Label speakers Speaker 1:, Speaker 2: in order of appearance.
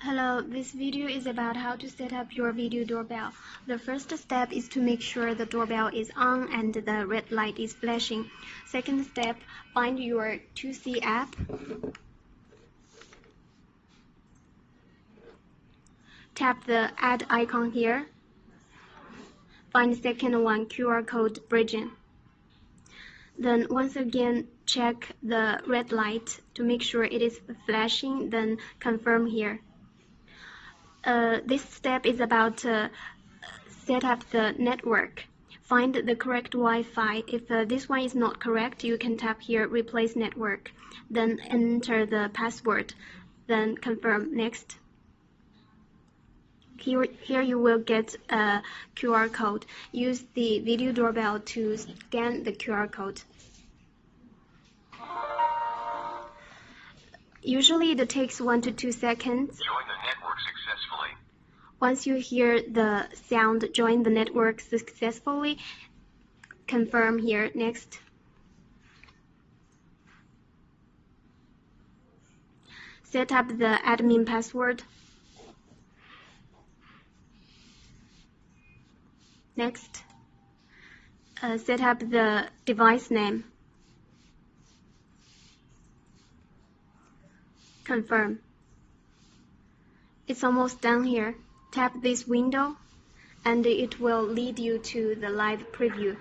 Speaker 1: Hello, this video is about how to set up your video doorbell. The first step is to make sure the doorbell is on and the red light is flashing. Second step, find your Tosee app. Tap the add icon here. Find the second one, QR code bridging. Then once again, check the red light to make sure it is flashing, then confirm here. This step is about set up the network. Find the correct Wi-Fi. If this one is not correct, you can tap here, replace network. Then enter the password. Then confirm next. Here you will get a QR code. Use the video doorbell to scan the QR code. Usually it takes 1 to 2 seconds.
Speaker 2: Join the network successfully.
Speaker 1: Once you hear the sound, join the network successfully, confirm here, next. Set up the admin password. Next. Set up the device name. Confirm. It's almost done here. Tap this window and it will lead you to the live preview.